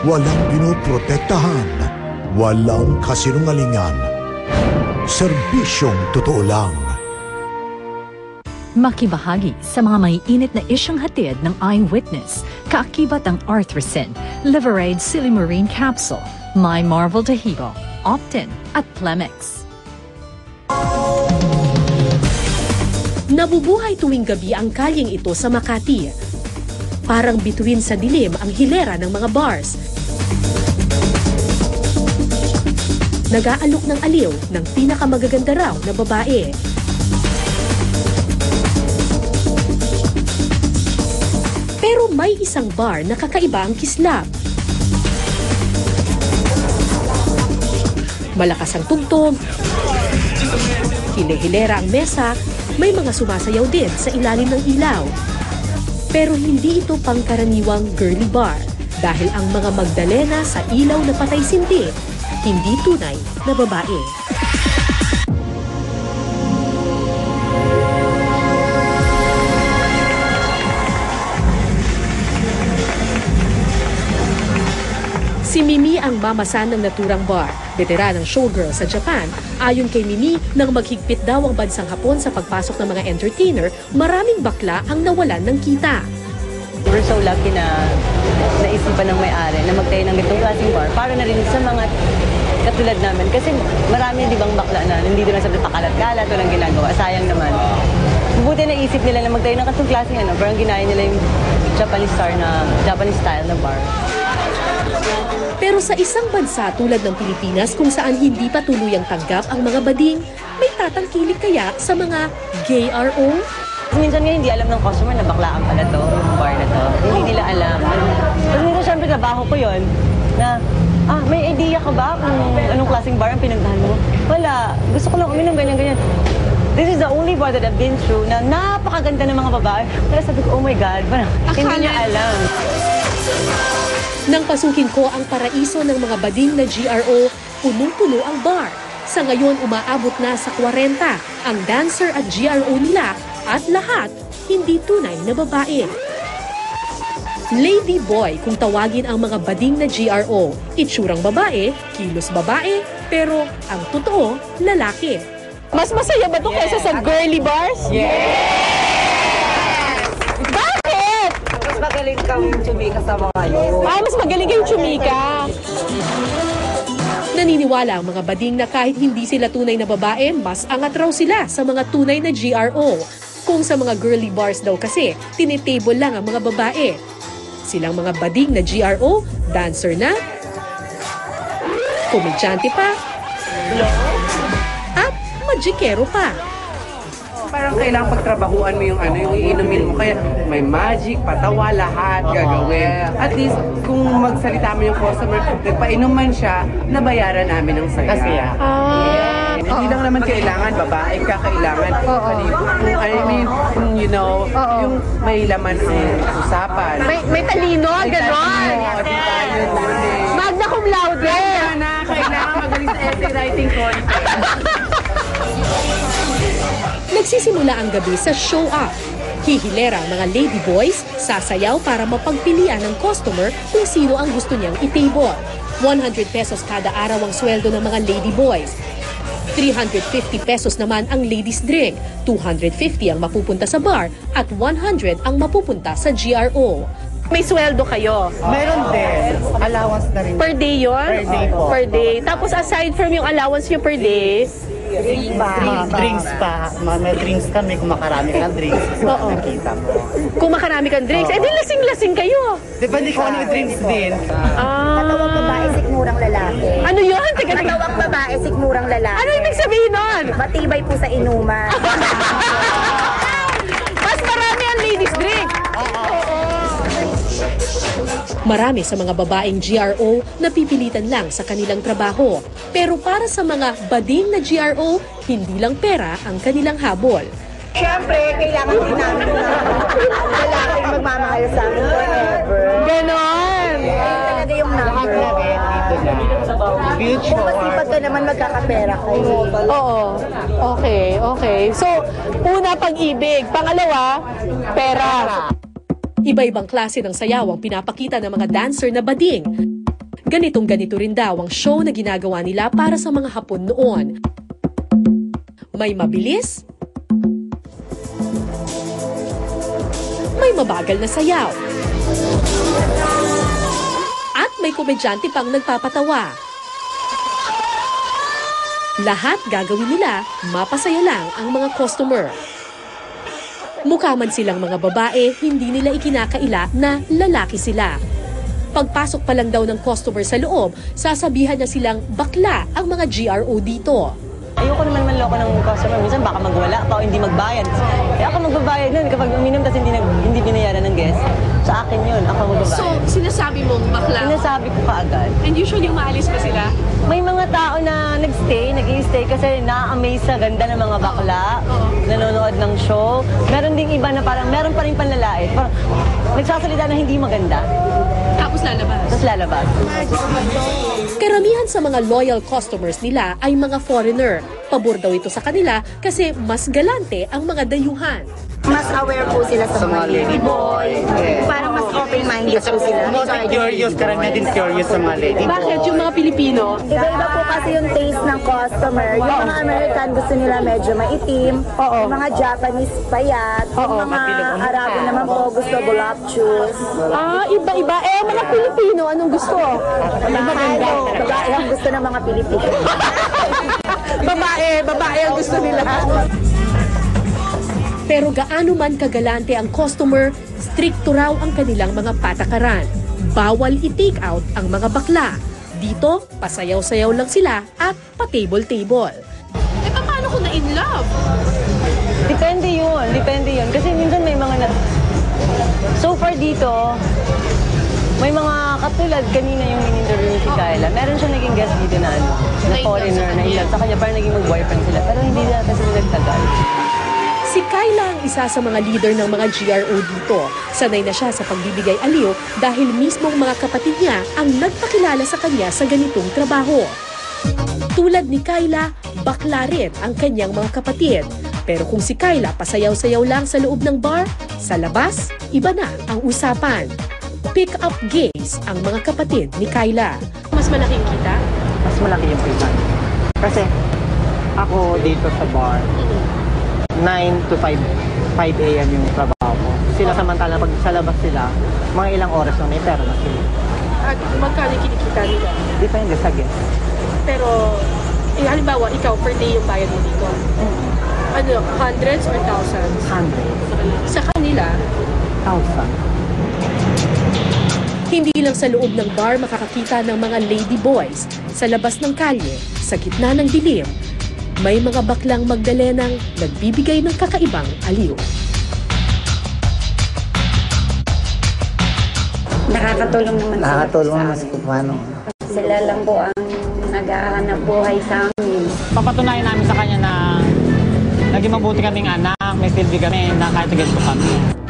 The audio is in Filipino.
Walang pinoprotektahan, walang kasinungalingan. Serbisyong totoo lang. Makibahagi sa mga maiinit na isyong hatid ng Eyewitness, kaakibat ang Arthrosin, Liverade Silimarine Capsule, My Marvel Tahibo, Optin at Plemex. Nabubuhay tuwing gabi ang kalyeng ito sa Makati. Parang bituin sa dilim ang hilera ng mga bars. Nag-aalok ng aliw ng pinakamagaganda raw na babae. Pero may isang bar na kakaiba ang kislap. Malakas ang tugtog, hile-hilera ang mesa, may mga sumasayaw din sa ilalim ng ilaw. Pero hindi ito pangkaraniwang girly bar dahil ang mga Magdalena sa ilaw na patay sinti, hindi tunay na babae. Si Mimi ang mamasan ng naturang bar. Veteranang showgirl sa Japan, ayon kay Mimi, nang maghigpit daw ang bansang Hapon sa pagpasok ng mga entertainer, maraming bakla ang nawalan ng kita. We're so lucky na naisipan ng may-ari na magtayo ng ganitong klaseng bar para na rin sa mga katulad namin. Kasi marami di bang bakla na nandito na sa pakalat-kalat, walang ginagawa. Sayang naman. Mabuti na isip nila na magtayo ng ganitong klaseng parang ginaya nila yung Japanese style na bar. Pero sa isang bansa tulad ng Pilipinas kung saan hindi pa tuluyang tanggap ang mga bading, may tatangkilik kaya sa mga gay RO? Minsan nga hindi alam ng customer na baklaan pala to, yung bar na to. Hindi nila alam. Tapos minsan syempre trabaho ko yun, na, may idea ka ba kung anong klaseng bar ang pinagdahan mo? Wala. Gusto ko lang uminom ganyan-ganyan. This is the only bar that I've been through na napakaganda ng mga babae. Kaya sabi ko, oh my God, hindi niya alam. Nang pasukin ko ang paraiso ng mga bading na GRO, punong-puno ang bar. Sa ngayon, umaabot na sa 40 ang dancer at GRO nila at lahat hindi tunay na babae. Lady Boy kung tawagin ang mga bading na GRO. Itsurang babae, kilos babae, pero ang totoo, lalaki. Mas masaya ba ito kaysa sa girly bars? Bakit? Mas magaling kang tumika sa mga yun. Mas magaling kayong tsumika. Naniniwala ang mga bading na kahit hindi sila tunay na babae, mas angat raw sila sa mga tunay na GRO. Kung sa mga girly bars daw kasi, tinitable lang ang mga babae. Silang mga bading na GRO, dancer na, komedyante pa, at magikero pa. Parang kailangan pagtrabahuan mo yung yung iinumin mo. Kaya may magic, patawa, lahat gagawin. At least, kung magsalita mo yung customer, nagpainuman siya, nabayaran namin ng saya. Hindi lang naman kailangan, babae ka, kailangan yung may laman ang usapan. May talino, gano'n. Magna cum laude. Kailangan magaling sa essay writing contest. Nagsisimula ang gabi sa show-off. Hihilera ang mga lady boys, sasayaw para mapagpilian ng customer kung sino ang gusto niyang i-table. 100 pesos kada araw ang sweldo ng mga lady boys. 350 pesos naman ang ladies drink, 250 ang mapupunta sa bar, at 100 ang mapupunta sa GRO. May sweldo kayo. Meron din. Allowance na rin. Per day yun? Per day po. Per day. Tapos aside from yung allowance nyo per day, Drinks pa. May drinks kami, kung makarami ka ng drinks. Oo. Nakita mo. kung makarami kang drinks, di lasing-lasing kayo. Depende kung ano yung drinks din. Katawang babae, sikmurang lalaki. Ano yun? Teka, Katawang babae, sikmurang lalaki. ano ibig sabihin nun? Matibay po sa inuman. Mas marami ang ladies drink. Marami sa mga babaeng GRO napipilitan lang sa kanilang trabaho. Pero para sa mga bading na GRO, hindi lang pera ang kanilang habol. Siyempre, kailangan din namin ng lalaking magmamahal sa amin forever. Ganon. Talaga yung number. Future. Kung masipag ka naman, magkakapera kayo. Oo. Okay. So, una, pag-ibig. Pangalawa, pera. Iba-ibang klase ng sayaw ang pinapakita ng mga dancer na bading. Ganito rin daw ang show na ginagawa nila para sa mga Hapon noon. May mabilis, may mabagal na sayaw, at may komedyante pang nagpapatawa. Lahat gagawin nila, mapasaya lang ang mga customer. Mukha man silang mga babae, hindi nila ikinakaila na lalaki sila. Pagpasok pa lang daw ng customer sa loob, sasabihan na silang bakla ang mga GRO dito. Ayoko naman manloko ng customer. Minsan baka magwala pa o hindi magbayad. Kaya ako magbabayad nun kapag uminom tapos hindi binayaran ng guest. Sa akin yun, ako magbabayad. So, sinasabi mong bakla? Sinasabi ko kaagad. And usually, umaalis pa sila? May mga tao na nag-i-stay kasi na-amaze sa ganda ng mga bakla, nanonood ng show. Meron ding iba na parang meron pa rin panlalait. Parang nagsasalita na hindi maganda. Tapos lalabas? Tapos lalabas. Karamihan sa mga loyal customers nila ay mga foreigner. Pabor daw ito sa kanila kasi mas galante ang mga dayuhan. Mas aware po sila sa mga ladyboy. Parang mas open-minded po sila. Curious, karamihan din curious sa mga ladyboy. Bakit yung mga Pilipino? Iba-iba po kasi yung taste ng customer. Yung mga American gusto nila medyo maitim. Yung mga Japanese payat. Yung mga Arabo naman po gusto voluptuous. Iba-iba. Mga Pilipino, anong gusto? Mahalo. Babae ang gusto ng mga Pilipino. Babae ang gusto nila. Pero gaano man kagalante ang customer, strikto raw ang kanilang mga patakaran. Bawal i-take out ang mga bakla. Dito, pasayaw-sayaw lang sila at pa-table-table. Paano kung na-in love? Depende yun. Kasi minsan may mga So far dito, may mga katulad kanina yung in-interview si Kyla. Meron siya naging guest dito na foreigner na ilan. Sa kanya parang naging mag-boyfriend sila. Pero hindi na kasi nagtagal. Si Kyla ang isa sa mga leader ng mga GRO dito. Sanay na siya sa pagbibigay aliw dahil mismong mga kapatid niya ang nagpakilala sa kanya sa ganitong trabaho. Tulad ni Kyla, bakla rin ang kanyang mga kapatid. Pero kung si Kyla pasayaw-sayaw lang sa loob ng bar, sa labas, iba na ang usapan. Pick-up gays ang mga kapatid ni Kyla. Mas malaking kita? Mas malaki yung kita. Kasi ako dito sa bar, 9 to 5 a.m. yung trabaho ko. Sila samantala pag sa labas sila, mga ilang oras na may pera na sila. At magkano kinikita nila? Depende sa guest. Pero, halimbawa, ikaw per day yung bayad mo dito. Ano, hundreds or thousands? 100,000. Sa kanila, Hindi lang sa loob ng bar makakakita ng mga lady boys. Sa labas ng kalye, sa gitna ng dilim, may mga baklang Magdalenang nagbibigay ng kakaibang aliw. Nakakatulong naman sa kupano. Sila lang po ang nag-aanap buhay sa amin. Papatunayan namin sa kanya na naging mabuti kaming anak, may silbi kami na kahit ganito kami.